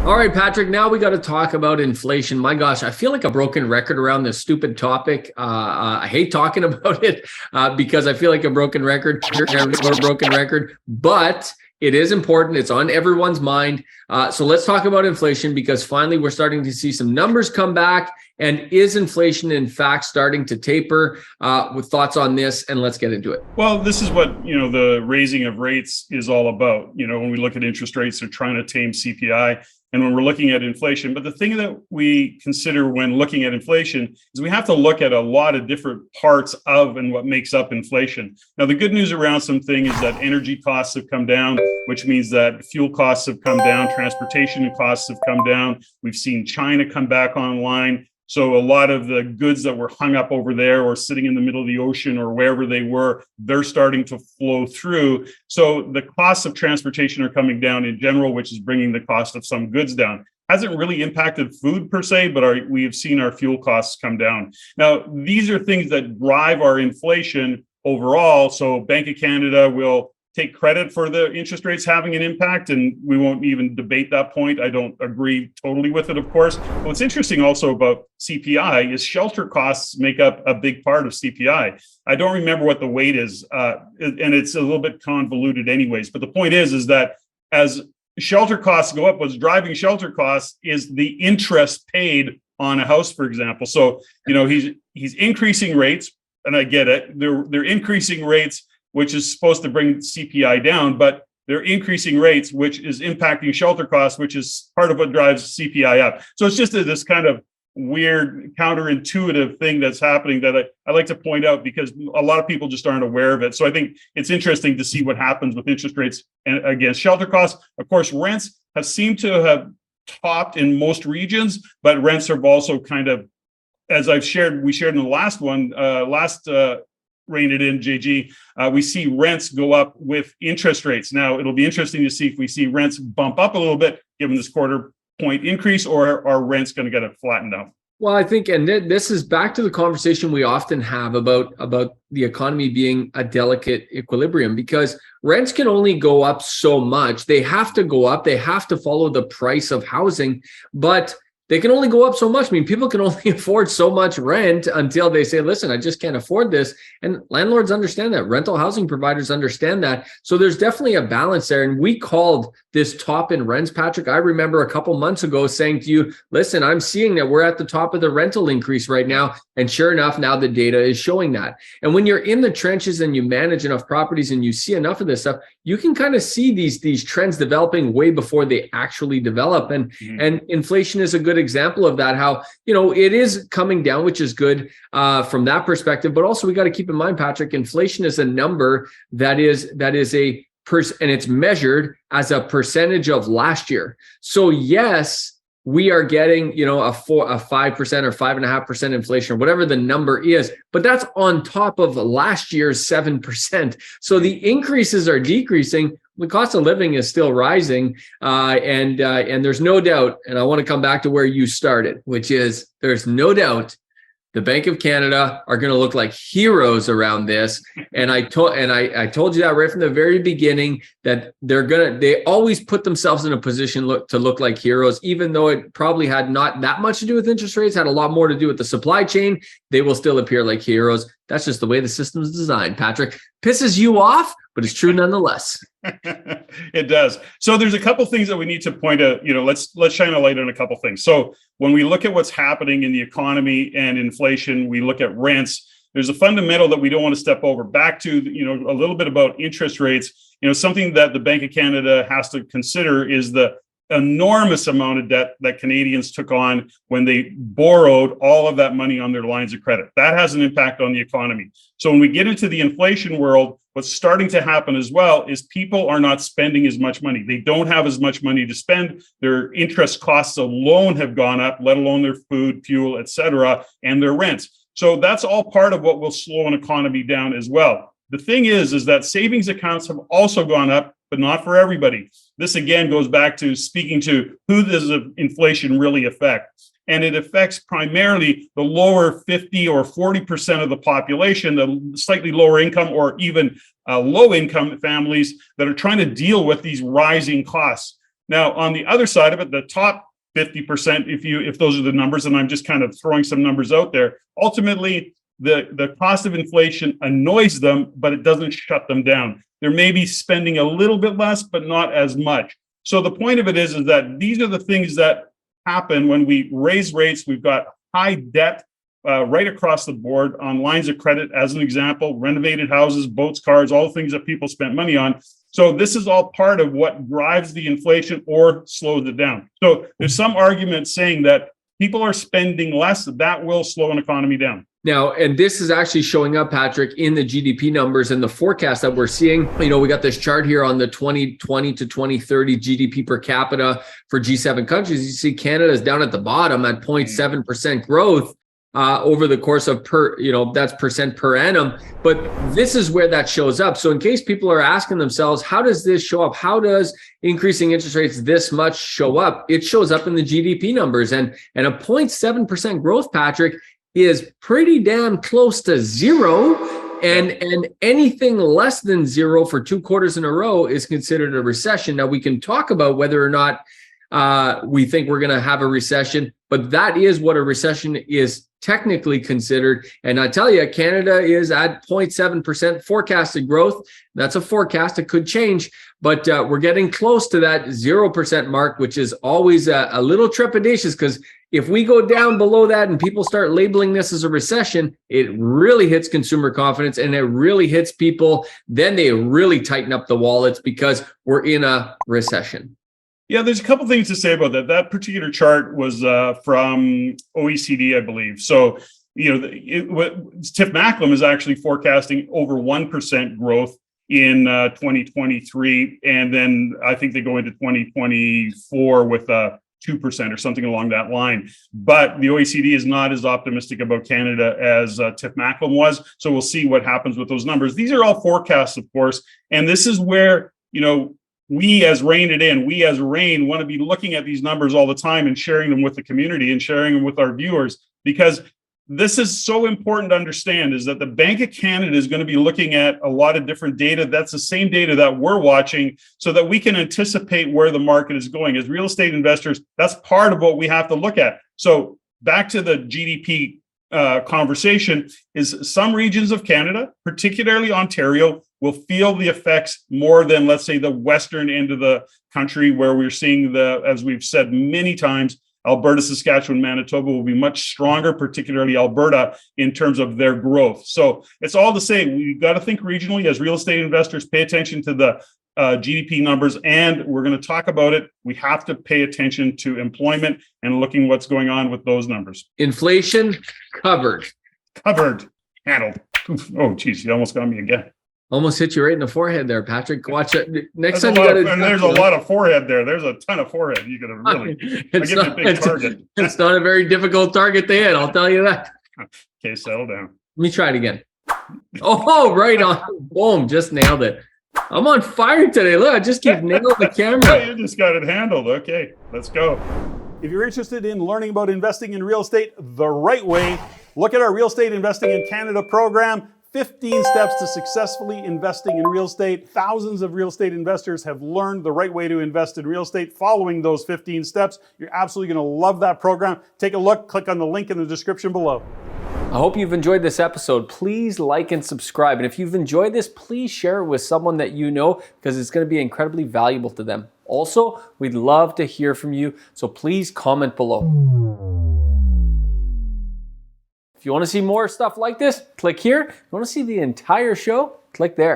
All right, Patrick, now we got to talk about inflation. My gosh, I feel like a broken record around this stupid topic. I hate talking about it because I feel like a broken record or a broken record, but it is important. It's on everyone's mind. So let's talk about inflation because finally we're starting to see some numbers come back. And is inflation, in fact, starting to taper? With thoughts on this, and let's get into it. Well, this is what, the raising of rates is all about. When we look at interest rates, they're trying to tame CPI. And when we're looking at inflation, but the thing that we consider when looking at inflation is we have to look at a lot of different parts of and what makes up inflation. Now, the good news around something is that energy costs have come down, which means that fuel costs have come down, transportation costs have come down. We've seen China come back online. So a lot of the goods that were hung up over there or sitting in the middle of the ocean or wherever they were, they're starting to flow through. So the costs of transportation are coming down in general, which is bringing the cost of some goods down. Hasn't really impacted food per se, but we have seen our fuel costs come down. Now, these are things that drive our inflation overall. So Bank of Canada will take credit for the interest rates having an impact, and we won't even debate that point. I don't agree totally with it, of course. What's interesting also about CPI is shelter costs make up a big part of CPI. I don't remember what the weight is, and it's a little bit convoluted anyways, but the point is that as shelter costs go up, what's driving shelter costs is the interest paid on a house, for example. So, he's increasing rates, and I get it. They're increasing rates, which is supposed to bring CPI down, but they're increasing rates, which is impacting shelter costs, which is part of what drives CPI up. So it's just this kind of weird counterintuitive thing that's happening that I like to point out because a lot of people just aren't aware of it. So I think it's interesting to see what happens with interest rates and against shelter costs. Of course, rents have seemed to have topped in most regions, but rents have also kind of, as we shared in the last one, rein it in, JG, we see rents go up with interest rates. Now, it'll be interesting to see if we see rents bump up a little bit, given this quarter point increase, or are rents going to get it flattened out? Well, I think, and this is back to the conversation we often have about the economy being a delicate equilibrium, because rents can only go up so much. They have to go up. They have to follow the price of housing, but they can only go up so much. I mean, people can only afford so much rent until they say, listen, I just can't afford this. And landlords understand that. Rental housing providers understand that. So there's definitely a balance there. And we called this top in rents, Patrick. I remember a couple months ago saying to you, listen, I'm seeing that we're at the top of the rental increase right now. And sure enough, now the data is showing that. And when you're in the trenches and you manage enough properties and you see enough of this stuff, you can kind of see these trends developing way before they actually develop. And inflation is a good example of that, how, it is coming down, which is good from that perspective. But also we got to keep in mind, Patrick, inflation is a number that is a and it's measured as a percentage of last year. So yes, we are getting, a 5% or 5.5% inflation or whatever the number is, but that's on top of last year's 7%. So the increases are decreasing. The cost of living is still rising. And there's no doubt, and I want to come back to where you started, which is there's no doubt the Bank of Canada are going to look like heroes around this. And I told you that right from the very beginning, that they always put themselves in a position to look like heroes, even though it probably had not that much to do with interest rates, had a lot more to do with the supply chain. They will still appear like heroes. That's just the way the system is designed, Patrick. Pisses you off, but it's true nonetheless. It does. So there's a couple things that we need to point out. Let's shine a light on a couple things. So when we look at what's happening in the economy and inflation, we look at rents. There's a fundamental that we don't want to step over. Back to a little bit about interest rates. Something that the Bank of Canada has to consider is the enormous amount of debt that Canadians took on when they borrowed all of that money on their lines of credit. That has an impact on the economy. So when we get into the inflation world, what's starting to happen as well is people are not spending as much money. They don't have as much money to spend. Their interest costs alone have gone up, let alone their food, fuel, et cetera, and their rents. So that's all part of what will slow an economy down as well. The thing is that savings accounts have also gone up, but not for everybody. This again goes back to speaking to who does inflation really affect. And it affects primarily the lower 50 or 40% of the population, the slightly lower income or even low income families that are trying to deal with these rising costs. Now, on the other side of it, the top 50%, if those are the numbers, and I'm just kind of throwing some numbers out there, ultimately the cost of inflation annoys them, but it doesn't shut them down. They're maybe spending a little bit less, but not as much. So the point of it is that these are the things that happen when we raise rates. We've got high debt right across the board on lines of credit, as an example, renovated houses, boats, cars, all the things that people spent money on. So this is all part of what drives the inflation or slows it down. So there's some argument saying that people are spending less, that will slow an economy down. Now, and this is actually showing up, Patrick, in the GDP numbers and the forecast that we're seeing. We got this chart here on the 2020 to 2030 GDP per capita for G7 countries. You see Canada is down at the bottom at 0.7% growth over the course of that's percent per annum. But this is where that shows up. So in case people are asking themselves, how does this show up? How does increasing interest rates this much show up? It shows up in the GDP numbers, and a 0.7% growth, Patrick, is pretty damn close to zero, and anything less than zero for 2 quarters in a row is considered a recession. Now, we can talk about whether or not we think we're going to have a recession, but that is what a recession is technically considered. And I tell you, Canada is at 0.7% forecasted growth. That's a forecast. It could change, but we're getting close to that 0% mark, which is always a little trepidatious, because if we go down below that and people start labeling this as a recession, it really hits consumer confidence and it really hits people. Then they really tighten up the wallets because we're in a recession. Yeah, there's a couple things to say about that. That particular chart was from OECD, I believe. So, Tiff Macklem is actually forecasting over 1% growth in 2023. And then I think they go into 2024 with 2% or something along that line. But the OECD is not as optimistic about Canada as Tiff Macklem was. So we'll see what happens with those numbers. These are all forecasts, of course. And this is where, we as RAIN want to be looking at these numbers all the time and sharing them with the community and sharing them with our viewers, because this is so important to understand, is that the Bank of Canada is going to be looking at a lot of different data. That's the same data that we're watching, so that we can anticipate where the market is going. As real estate investors, that's part of what we have to look at. So back to the GDP conversation, is some regions of Canada, particularly Ontario, will feel the effects more than, let's say, the western end of the country, where we're seeing as we've said many times, Alberta, Saskatchewan, Manitoba will be much stronger, particularly Alberta, in terms of their growth. So it's all to say, we've got to think regionally as real estate investors, pay attention to the GDP numbers, and we're going to talk about it. We have to pay attention to employment and looking what's going on with those numbers. Inflation covered, handled. Oh, geez, you almost got me again. Almost hit you right in the forehead there, Patrick. Watch it next time. There's a lot of forehead there. There's a ton of forehead. You could have really. It's not a very difficult target to hit. I'll tell you that. Okay, settle down. Let me try it again. Oh, right on. Boom, just nailed it. I'm on fire today. Look, I just keep nailing the camera. You just got it handled. Okay, let's go. If you're interested in learning about investing in real estate the right way, look at our Real Estate Investing in Canada program. 15 steps to successfully investing in real estate. Thousands of real estate investors have learned the right way to invest in real estate following those 15 steps. You're absolutely going to love that program. Take a look, click on the link in the description below. I hope you've enjoyed this episode. Please like and subscribe. And if you've enjoyed this, please share it with someone that you know, because it's going to be incredibly valuable to them. Also, we'd love to hear from you, so please comment below. If you want to see more stuff like this, click here. If you want to see the entire show, click there.